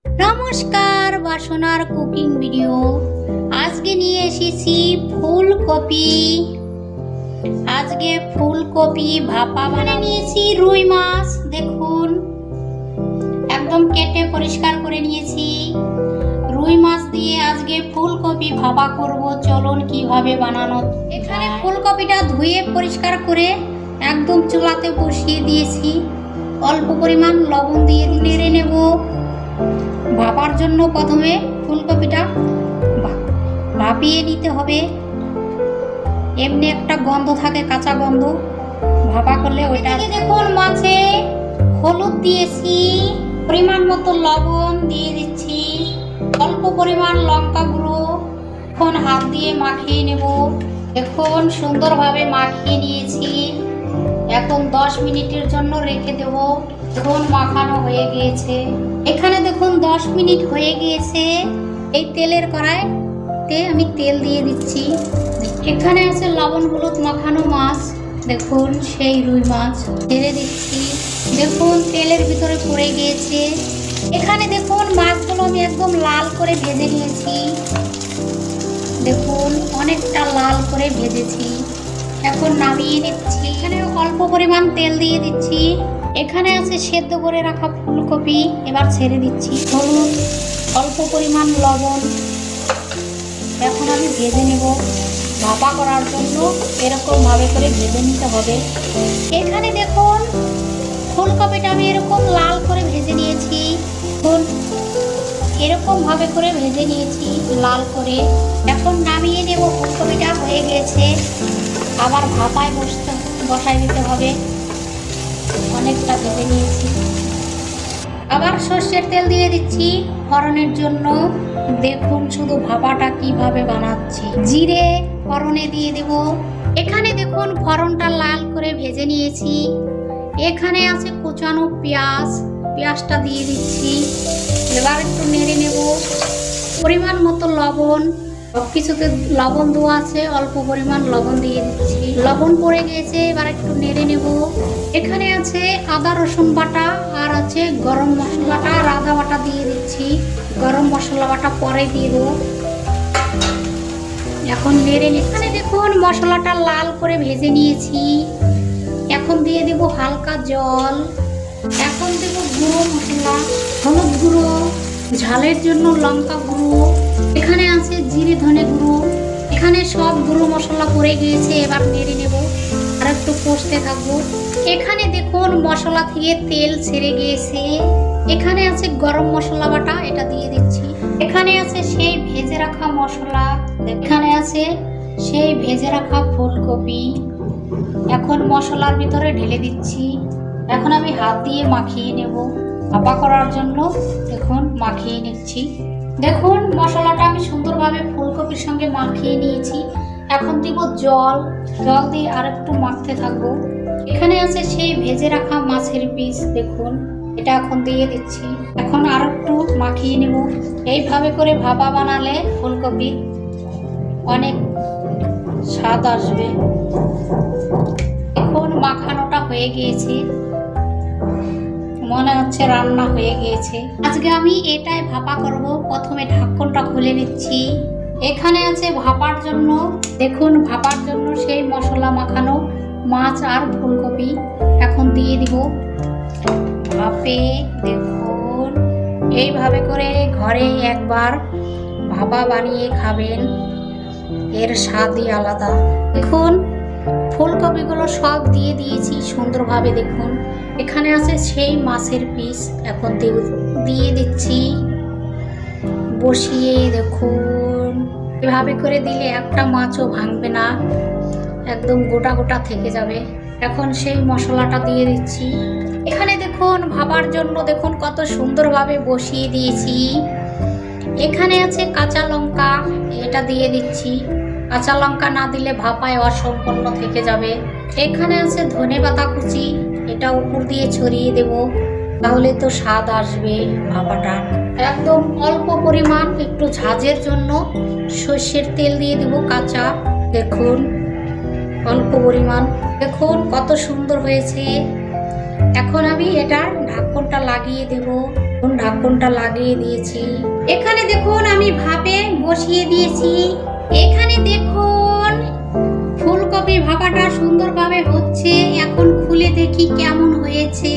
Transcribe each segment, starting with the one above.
নমস্কার, বাসনার cooking video. আজকে নিয়ে এসেছি ফুলকপি। আজকে ফুলকপি ভাপা বানিয়ে নিয়েছি। রুই মাছ দেখুন, একদম কেটে পরিষ্কার করে নিয়েছি। রুই মাছ দিয়ে আজকে ফুলকপি ভাপা করব। চলুন কিভাবে বানানো। এখানে ফুলকপিটা ধুয়ে পরিষ্কার করে একদম চুলাতে বসিয়ে দিয়েছি। অল্প পরিমাণ লবণ দিয়ে নেড়ে নেব। ভাপার জন্য প্রথমে ফুলকপিটা ভাপিয়ে নিতে হবে। এমনি একটা গন্ধ থাকে, কাঁচা গন্ধ, ভাপা করলে ওইটা। দেখুন মাছে হলুদ দিয়েছি, পরিমাণ মতো লবণ দিয়ে দিচ্ছি, অল্প পরিমাণ লঙ্কা গুঁড়ো। এখন হাত দিয়ে মাখিয়ে নেব। এখন সুন্দরভাবে মাখিয়ে নিয়েছি। এখন 10 মিনিটের জন্য রেখে দেব। এখন মাখানো হয়ে গিয়েছে। এখানে দেখুন 10 মিনিট হয়ে গিয়েছে। এই তেলের কড়াইতে আমি তেল দিয়ে দিচ্ছি। এখানে আছে লবণ হলুদ মাখানো মাছ। দেখুন সেই রুই মাছ ছেড়ে দিচ্ছি। দেখুন তেলের ভিতরে পড়ে গিয়েছে। এখানে দেখুন মাছগুলো আমি একদম লাল করে ভেজে নিয়েছি। দেখুন অনেকটা লাল করে ভেজেছি। এখন নামিয়ে নিচ্ছি। এখানে অল্প পরিমাণ তেল দিয়ে দিচ্ছি। এখানে আছে সেদ্ধ করে রাখা ফুলকপি। এবার ছেড়ে দিচ্ছি। হলুদ, অল্প পরিমাণ লবণ। এখন আমি ভেজে নেব। ভাপা করার জন্য এরকম ভাবে করে ভেজে নিতে হবে। এখানে দেখুন ফুলকপিটা আমি এরকম লাল করে ভেজে নিয়েছি। এরকম ভাবে করে ভেজে নিয়েছি লাল করে। এখন নামিয়ে নেব। ফুলকপিটা হয়ে গেছে। আবার ভাপায় বসাই দিতে হবে। অনেকটা ভেজে নিয়েছি। আবার সর্ষের তেল দিয়ে দিচ্ছি ফোড়নের জন্য। দেখুন শুধু ভাপাটা কিভাবে বানাচ্ছি। জিরে ফোড়নে দিয়ে দেব। এখানে দেখুন ফোড়নটা লাল করে ভেজে নিয়েছি। এখানে আছে কুচানো পেঁয়াজ। পেঁয়াজটা দিয়ে দিচ্ছি। এবার একটু নেড়ে নেব। পরিমাণ মতো লবণ। সব কিছুতে লবণ দেওয়া আছে, অল্প পরিমাণ লবণ দিয়ে দিচ্ছি। লবণ পড়ে গিয়েছে। এবার একটু নেড়ে নেব। এখানে আছে আদা রসুন বাটা, আর আছে গরম মশলাটা আর আদা বাটা দিয়ে দিচ্ছি। গরম মশলা বাটা পরে দিয়ে দেবো। এখন নেড়ে। এখানে দেখুন মশলাটা লাল করে ভেজে নিয়েছি। এখন দিয়ে দেব হালকা জল। এখন দেব গুঁড়ো মশলা, হলুদ গুঁড়ো, ঝালের জন্য লঙ্কা গুঁড়ো। এখানে আছে জিরে ধনে গুঁড়ো। এখানে সব গুঁড়ো মশলা পড়ে গিয়েছে। এবার নেড়ে নেব। আর একটু কষতে থাকবো। এখানে দেখুন মশলা থেকে তেল ছেড়ে গিয়েছে। এখানে আছে গরম মশলা বাটা, এটা দিয়ে দিচ্ছি। এখানে আছে সেই ভেজে রাখা মশলা। এখানে আছে সেই ভেজে রাখা ফুলকপি। এখন মশলার ভিতরে ঢেলে দিচ্ছি। এখন আমি হাত দিয়ে মাখিয়ে নেব। ভাপা করার জন্য দেখুন মাখিয়ে নিচ্ছি। দেখুন মশলাটা আমি সুন্দরভাবে ফুলকপির সঙ্গে মাখিয়ে নিয়েছি। এখন দিব জল। জল দিয়ে আর একটু মাখতে থাকবো। এখানে আছে সেই ভেজে রাখা মাছের পিস। দেখুন এটা এখন দিয়ে দিচ্ছি। এখন আর একটু মাখিয়ে নেব। এইভাবে করে ভাপা বানালে ফুলকপি অনেক স্বাদ আসবে। এখন মাখানোটা হয়ে গিয়েছে। মনে হচ্ছে রান্না হয়ে গিয়েছে। আজকে আমি এটাই ভাপা করব। প্রথমে ঢাকনটা খুলে নিচ্ছি। এখানে আছে ভাপার জন্য। দেখুন ভাপার জন্য সেই মশলা মাখানো মাছ আর ফুলকপি এখন দিয়ে দিব ভাপে। দেখুন এইভাবে করে ঘরে একবার ভাপা বানিয়ে খাবেন, এর স্বাদই আলাদা। দেখুন ফুলকপিগুলো সব দিয়ে দিয়েছি সুন্দরভাবে। দেখুন এখানে আছে সেই মাছের পিস। এখন দিয়ে দিচ্ছি বসিয়ে। দেখুন এভাবে করে দিলে একটা মাছও ভাঙবে না, একদম গোটা গোটা থেকে যাবে। এখন সেই মশলাটা দিয়ে দিচ্ছি। এখানে দেখুন ভাপার জন্য দেখুন কত সুন্দরভাবে বসিয়ে দিয়েছি। এখানে আছে কাঁচা লঙ্কা, এটা দিয়ে দিচ্ছি। কাঁচা লঙ্কা না দিলে ভাপায় অসম্পূর্ণ থেকে যাবে। এখানে আছে ধনেপাতা কুচি, এটা উপর দিয়ে ছড়িয়ে দেব, তাহলে তো স্বাদ আসবে ভাপাটা। একদম অল্প পরিমাণ একটু ঝাঁঝের জন্য সর্ষের তেল দিয়ে দেব কাঁচা। দেখুন অল্প পরিমাণ। দেখুন কত সুন্দর হয়েছে। এখন আমি এটার ঢাকনটা লাগিয়ে দেব। ঢাকনটা লাগিয়ে দিয়েছি। এখানে দেখুন আমি ভাপে বসিয়ে দিয়েছি। এখানে দেখুন ফুলকপি ভাপাটা সুন্দরভাবে হচ্ছে। এখন খুলে দেখি কেমন হয়েছে।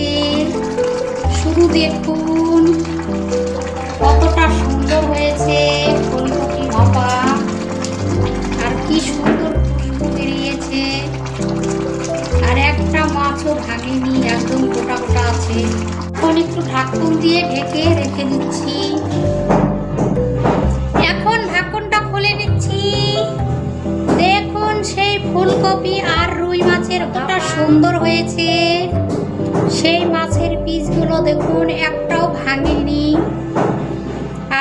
শুধু দেখুন কতটা সুন্দর হয়েছে ফুলকপি ভাপা, আর কি সুন্দর খুশবু বেরিয়েছে। আর একটা মাছও ভাঙেনি, একদম গোটা গোটা আছে। এখন একটু ঢাকন দিয়ে ঢেকে রেখে দিচ্ছি। এখন ঢাকনটা খুলে নিচ্ছি। দেখুন সেই ফুলকপি আর রুই মাছের কতটা সুন্দর হয়েছে। সেই মাছের পিসগুলো দেখুন একটাও ভাঙেনি।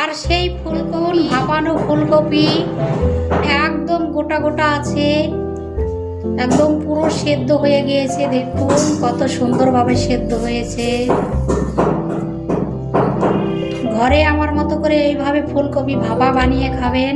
আর সেই ফুলকপি ভাপানো ফুলকপি একদম গোটা গোটা আছে, একদম পুরো সেদ্ধ হয়ে গিয়েছে। দেখুন কত সুন্দরভাবে সেদ্ধ হয়েছে। ঘরে আমার মতো করে এইভাবে ফুলকপি ভাপা বানিয়ে খাবেন।